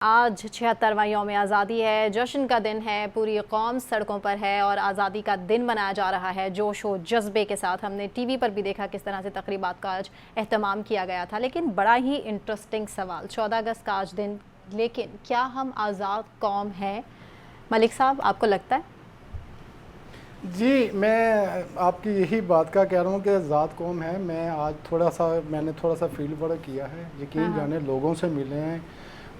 आज 76वां यौम आज़ादी है। जश्न का दिन है, पूरी कौम सड़कों पर है और आज़ादी का दिन मनाया जा रहा है जोश व जज्बे के साथ। हमने टीवी पर भी देखा किस तरह से तकरीबात का आज एहतमाम किया गया था। लेकिन बड़ा ही इंटरेस्टिंग सवाल, 14 अगस्त का आज दिन, लेकिन क्या हम आज़ाद कौम हैं? मलिक साहब, आपको लगता है? जी, मैं आपकी यही बात का कह रहा हूँ कि आज़ाद कौम है। मैंने थोड़ा सा फील्ड वर्क किया है। यकीन हाँ। जाने, लोगों से मिले हैं,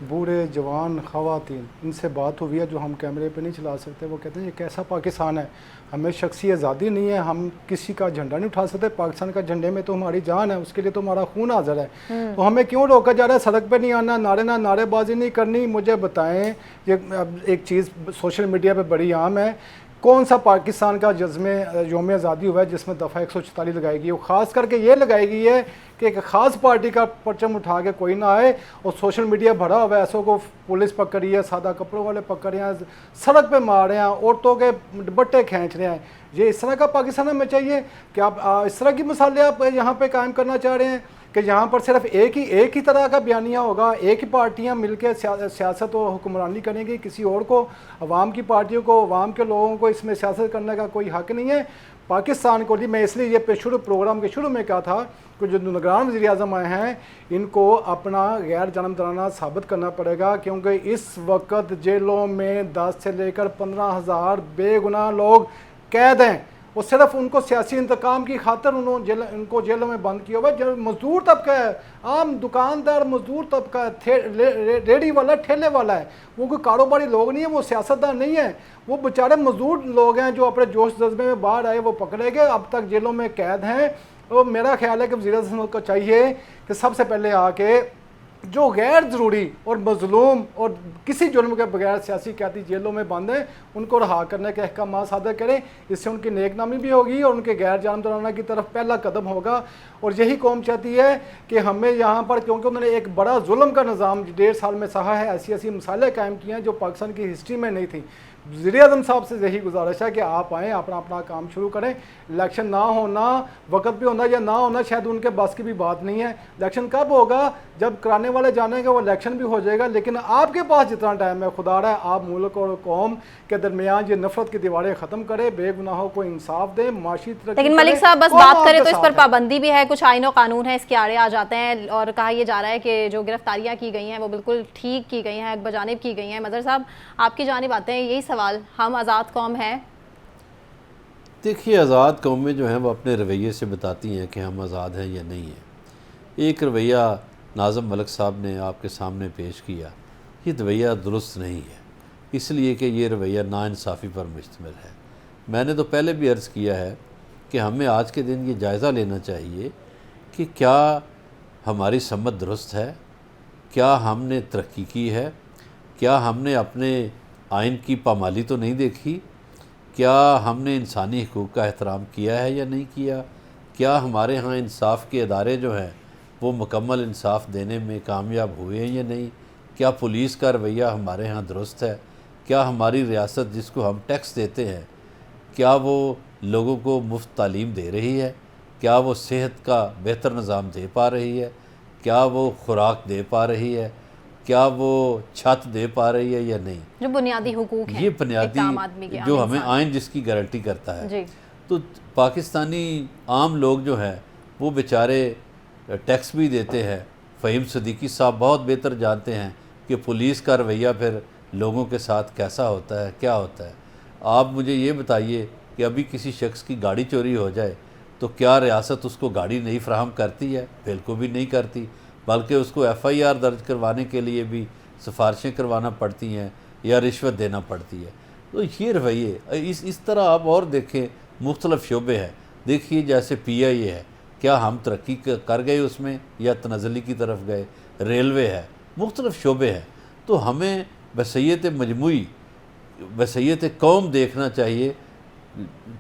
बूढ़े जवान ख़वातीन, इनसे बात हुई है जो हम कैमरे पे नहीं चला सकते। वो कहते हैं ये कैसा पाकिस्तान है, हमें शख्सी आज़ादी नहीं है, हम किसी का झंडा नहीं उठा सकते। पाकिस्तान का झंडे में तो हमारी जान है, उसके लिए तो हमारा खून हाज़िर है। तो हमें क्यों रोका जा रहा है? सड़क पे नहीं आना, नारेबाजी नहीं करनी। मुझे बताएं, ये एक चीज़ सोशल मीडिया पे बड़ी आम है, कौन सा पाकिस्तान का जज्मे यौम आज़ादी हुआ है जिसमें दफ़ा 144 लगाएगी? वो ख़ास करके ये लगाएगी है कि एक ख़ास पार्टी का परचम उठा के कोई ना आए। और सोशल मीडिया भरा हुआ है, ऐसों को पुलिस पकड़ रही है, सादा कपड़ों वाले पकड़ रहे हैं, सड़क पे मार रहे हैं, औरतों के दुपट्टे खींच रहे हैं। ये इस तरह का पाकिस्तान हमें चाहिए? कि आप इस तरह की मिसालें आप यहाँ पे कायम करना चाह रहे हैं कि यहाँ पर सिर्फ एक ही तरह का बयानिया होगा, एक ही पार्टियाँ मिलकर सियासत और हुक्मरानी करेंगी, किसी और को, अवाम की पार्टियों को, अवाम के लोगों को इसमें सियासत करने का कोई हक नहीं है। पाकिस्तान को, मैं इसलिए ये प्रोग्राम के शुरू में कहा था कि जो निगरान वज़ीर आज़म आए हैं, इनको अपना गैर जानबदाराना साबित करना पड़ेगा, क्योंकि इस वक्त जेलों में 10 से लेकर 15,000 बेगुनाह लोग कैद हैं। वो सिर्फ उनको सियासी इंतकाम की खातर उनको जेलों में बंद किया हुआ है। जो मजदूर तबका है, आम दुकानदार मजदूर तबका है, रेडी वाला, ठेले वाला है, वो कोई कारोबारी लोग नहीं है, वो सियासतदान नहीं है, वो बेचारे मजदूर लोग हैं जो अपने जोश जज्बे में बाहर आए, वो पकड़े गए, अब तक जेलों में कैद हैं। तो मेरा ख्याल है कि वज़ीर आज़म को चाहिए कि सबसे पहले आके जो गैर ज़रूरी और मज़लूम और किसी जुर्म के बगैर सियासी कैदी जेलों में बंद हैं, उनको रहा करने के अहकाम सादर करें। इससे उनकी नेकनामी भी होगी और उनके गैर जानबदाराना की तरफ पहला कदम होगा। और यही कौम चाहती है कि हमें यहाँ पर, क्योंकि उन्होंने एक बड़ा जुल्म का निज़ाम 1.5 साल में सहा है, ऐसी मिसालें कायम की हैं जो पाकिस्तान की हिस्ट्री में नहीं थी। वज़ीर आज़म साहब से यही गुजारिश है कि आप आएँ, अपना काम शुरू करें। इलेक्शन ना होना, वक्त भी होना या ना होना, शायद उनके बस की भी बात नहीं है। इलेक्शन कब होगा? जब कराने वाले जानेंगे वो इलेक्शन भी हो जाएगा। लेकिन आपके पास जितना टाइम है, खुदा रहा है आप मुल्क और कौम के दरमियान ये नफरत की दीवारें ख़त्म करें, बेगुनाहों को इंसाफ दें, माशी तरक्की। लेकिन मलिक साहब, बस बात करें तो इस पर पाबंदी भी है, कुछ आईन और कानून है इसके आड़े आ जाते हैं और कहा यह जा रहा है कि जो गिरफ्तारियां की गई हैं वो बिल्कुल ठीक की गई हैं, बजानिब की गई हैं। मदर साहब, आपकी जानिब आते हैं, यही सवाल, हम आज़ाद कौम हैं? देखिए, आज़ाद कौमें जो हैं वो अपने रवैये से बताती हैं कि हम आज़ाद हैं या नहीं हैं। एक रवैया नाज़म मलिक साहब ने आपके सामने पेश किया, ये रवैया दुरुस्त नहीं है, इसलिए कि ये रवैया नाइंसाफ़ी पर मुश्तमिल है। मैंने तो पहले भी अर्ज़ किया है कि हमें आज के दिन ये जायज़ा लेना चाहिए कि क्या हमारी समत दुरुस्त है, क्या हमने तरक्की की है, क्या हमने अपने आइन की पामाली तो नहीं देखी, क्या हमने इंसानी हकूक़ का एहतराम किया है या नहीं किया, क्या हमारे यहाँ इंसाफ के अदारे जो हैं वो मुकम्मल इंसाफ देने में कामयाब हुए हैं या नहीं, क्या पुलिस का रवैया हमारे यहाँ दुरुस्त है, क्या हमारी रियासत जिसको हम टैक्स देते हैं, क्या वो लोगों को मुफ्त तालीम दे रही है, क्या वो सेहत का बेहतर निज़ाम दे पा रही है, क्या वो खुराक दे पा रही है, क्या वो छत दे पा रही है या नहीं। जो बुनियादी हुकूक हैं, ये बुनियादी जो हमें आइन जिसकी गारंटी करता है जी। तो पाकिस्तानी आम लोग जो हैं वो बेचारे टैक्स भी देते हैं। फ़हीम सिद्दीकी साहब बहुत बेहतर जानते हैं कि पुलिस का रवैया फिर लोगों के साथ कैसा होता है, क्या होता है। आप मुझे ये बताइए कि अभी किसी शख्स की गाड़ी चोरी हो जाए तो क्या रियासत उसको गाड़ी नहीं फ़राहम करती है? बिल्कुल भी नहीं करती, बल्कि उसको FIR दर्ज करवाने के लिए भी सिफारिशें करवाना पड़ती हैं या रिश्वत देना पड़ती है। तो ये रवैये इस तरह आप और देखें, मुख्तलिफ़ शोबे हैं। देखिए जैसे PIA है, क्या हम तरक्की कर गए उसमें या तनज़ली की तरफ गए? रेलवे है, मुख्तलिफ़ शोबे हैं। तो हमें बसयत मजमूई, बसयत कौम देखना चाहिए।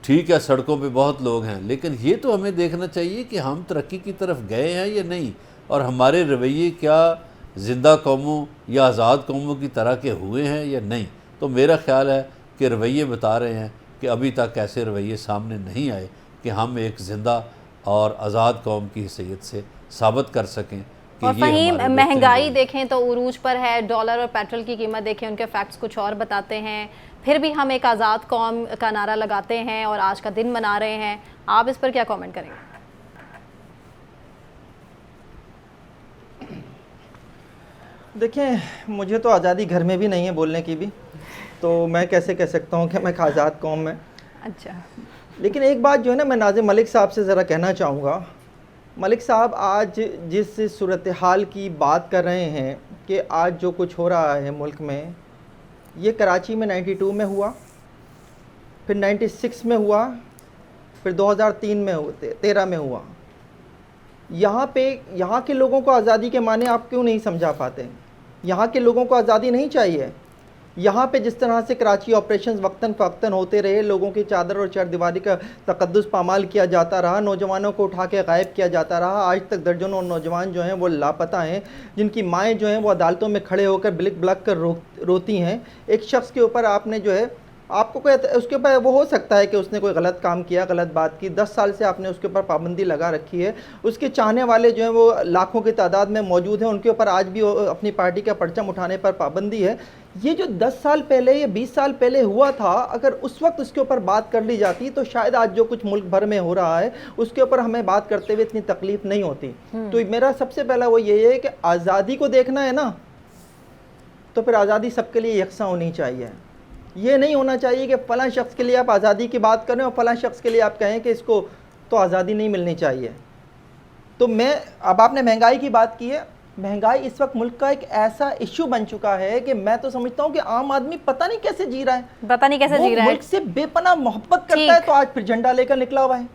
ठीक है, सड़कों पे बहुत लोग हैं, लेकिन ये तो हमें देखना चाहिए कि हम तरक्की की तरफ गए हैं या नहीं, और हमारे रवैये क्या ज़िंदा कौमों या आज़ाद कौमों की तरह के हुए हैं या नहीं। तो मेरा ख़्याल है कि रवैये बता रहे हैं कि अभी तक ऐसे रवैये सामने नहीं आए कि हम एक ज़िंदा और आज़ाद कौम की हैसियत से साबित कर सकें कि और ये फ़हीम, हमारे महंगाई बेहतरीन देखें तो उरूज पर है, डॉलर और पेट्रोल की कीमत देखें, उनके फैक्ट्स कुछ और बताते हैं, फिर भी हम एक आज़ाद कौम का नारा लगाते हैं और आज का दिन मना रहे हैं। आप इस पर क्या कमेंट करेंगे? देखें, मुझे तो आज़ादी घर में भी नहीं है बोलने की भी, तो मैं कैसे कह सकता हूँ कि मैं एक आज़ाद कौम में। अच्छा, लेकिन एक बात जो है ना, मैं नाज़िम मलिक साहब से ज़रा कहना चाहूँगा। मलिक साहब, आज जिस सूरत हाल की बात कर रहे हैं कि आज जो कुछ हो रहा है मुल्क में, ये कराची में 92 में हुआ, फिर 96 में हुआ, फिर 2003 में 13 में हुआ। यहाँ के लोगों को आज़ादी के माने आप क्यों नहीं समझा पाते? यहाँ के लोगों को आज़ादी नहीं चाहिए। यहाँ पे जिस तरह से कराची ऑपरेशंस वक्तन फ़वक्तन होते रहे, लोगों की चादर और चरदीवारी का तक़द्दुस पामाल किया जाता रहा, नौजवानों को उठा के गायब किया जाता रहा। आज तक दर्जनों नौजवान जो हैं वो लापता हैं, जिनकी माएँ जो हैं वो अदालतों में खड़े होकर बिलक बिलक कर रोती हैं। एक शख्स के ऊपर आपने जो है, आपको कोई उसके ऊपर वो हो सकता है कि उसने कोई गलत काम किया, गलत बात की, 10 साल से आपने उसके ऊपर पाबंदी लगा रखी है। उसके चाहने वाले जो हैं वो लाखों की तादाद में मौजूद हैं, उनके ऊपर आज भी अपनी पार्टी का परचम उठाने पर पाबंदी है। ये जो 10 साल पहले या 20 साल पहले हुआ था, अगर उस वक्त उसके ऊपर बात कर ली जाती तो शायद आज जो कुछ मुल्क भर में हो रहा है उसके ऊपर हमें बात करते हुए इतनी तकलीफ नहीं होती। तो मेरा सबसे पहला वो ये है कि आज़ादी को देखना है ना, तो फिर आज़ादी सबके लिए यकसा होनी चाहिए। ये नहीं होना चाहिए कि फ़लाँ शख्स के लिए आप आज़ादी की बात करें और फ़लाँ शख्स के लिए आप कहें कि इसको तो आज़ादी नहीं मिलनी चाहिए। तो अब आपने महंगाई की बात की है। महंगाई इस वक्त मुल्क का एक ऐसा इशू बन चुका है कि मैं तो समझता हूँ कि आम आदमी पता नहीं कैसे जी रहा है, पता नहीं कैसे जी रहा है। मुल्क से बेपनाह मोहब्बत करता है तो आज फिर झंडा लेकर निकला हुआ है।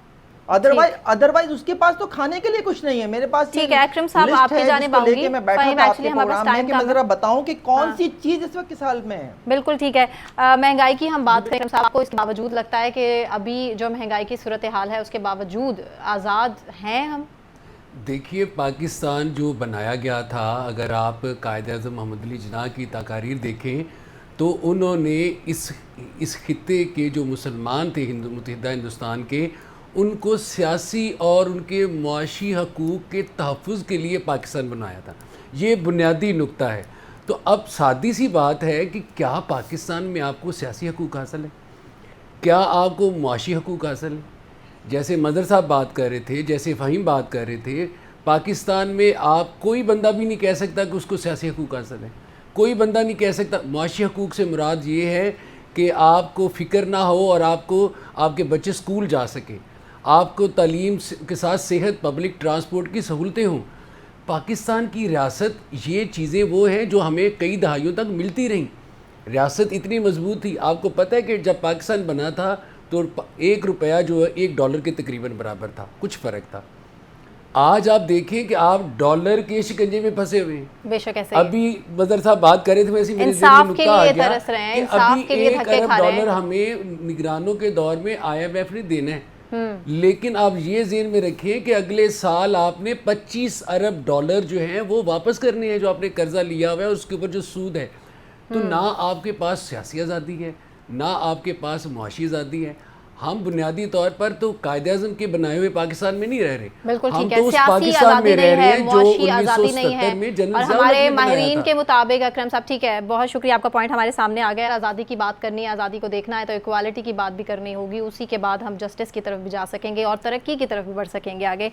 अदरवाइज उसके पास तो खाने के लिए कुछ नहीं है। मेरे पास ठीक है अकरम साहब, आपकी जानिब आऊंगी। मैं बैठा था आपके प्रोग्राम में कि मैं जरा बताऊं कि कौन सी चीज इस वक्त किस हाल में है। बिल्कुल ठीक है। महंगाई की हम बात करें अकरम साहब, आपको इसके बावजूद लगता है कि अभी जो महंगाई की सूरत हाल है उसके बावजूद आज़ाद हैं हम? देखिए, पाकिस्तान जो बनाया गया था, अगर आप कायद-ए-आज़म मोहम्मद अली जिन्ना की तकारीर देखें तो उन्होंने इस खित्ते के जो मुसलमान थे मुत्तहिदा हिंदुस्तान के, उनको सियासी और उनके मुआशी हकूक़ के तहफ़्फ़ुज़ के लिए पाकिस्तान बनाया था। ये बुनियादी नुक्ता है। तो अब सादी सी बात है कि क्या पाकिस्तान में आपको सियासी हकूक़ हासिल है? क्या आपको मुआशी हकूक़ हासिल है? जैसे मदर साहब बात कर रहे थे, जैसे फ़हीम बात कर रहे थे, पाकिस्तान में आप कोई बंदा भी नहीं कह सकता कि उसको सियासी हकूक़ हासिल है। कोई बंदा नहीं कह सकता। मुआशी हकूक़ से मुराद ये है कि आपको फ़िक्र ना हो और आपके बच्चे स्कूल जा सकें, आपको तालीम के साथ सेहत, पब्लिक ट्रांसपोर्ट की सहूलतें हों। पाकिस्तान की रियासत, ये चीज़ें वो हैं जो हमें कई दहाइयों तक मिलती रहीं। रियासत इतनी मजबूत थी। आपको पता है कि जब पाकिस्तान बना था तो 1 रुपया जो है $1 के तकरीबन बराबर था, कुछ फ़र्क था। आज आप देखें कि आप डॉलर के शिकंजे में फंसे हुए हैं। बेशक ऐसे अभी मदर साहब बात कर रहे थे, वैसे मेरे ज़हन में नुक्ता आ गया कि अभी $1 अरब हमें निगरानों के दौर में IMF ने देना है। लेकिन आप ये ज़हन में रखें कि अगले साल आपने $25 अरब जो हैं वो वापस करने हैं, जो आपने कर्जा लिया हुआ है उसके ऊपर जो सूद है। तो ना आपके पास सियासी आज़ादी है, ना आपके पास मुआशी आज़ादी है। हम बुनियादी तौर पर तो कायदे-आज़म के बनाए हुए पाकिस्तान में नहीं रह रहे। बिल्कुल हम ठीक है, तो उस सियासी पाकिस्तान आज़ादी में नहीं रह रहे है, हैं जो मुआशी आज़ादी नहीं 1970 है। में जनरल और ज़ियाउल हमारे हक ने बनाया माहिरीन था। के मुताबिक अकरम साहब, ठीक है, बहुत शुक्रिया, आपका पॉइंट हमारे सामने आ गया। आज़ादी की बात करनी है, आज़ादी को देखना है तो इक्वालिटी की बात भी करनी होगी, उसी के बाद हम जस्टिस की तरफ भी जा सकेंगे और तरक्की की तरफ भी बढ़ सकेंगे आगे।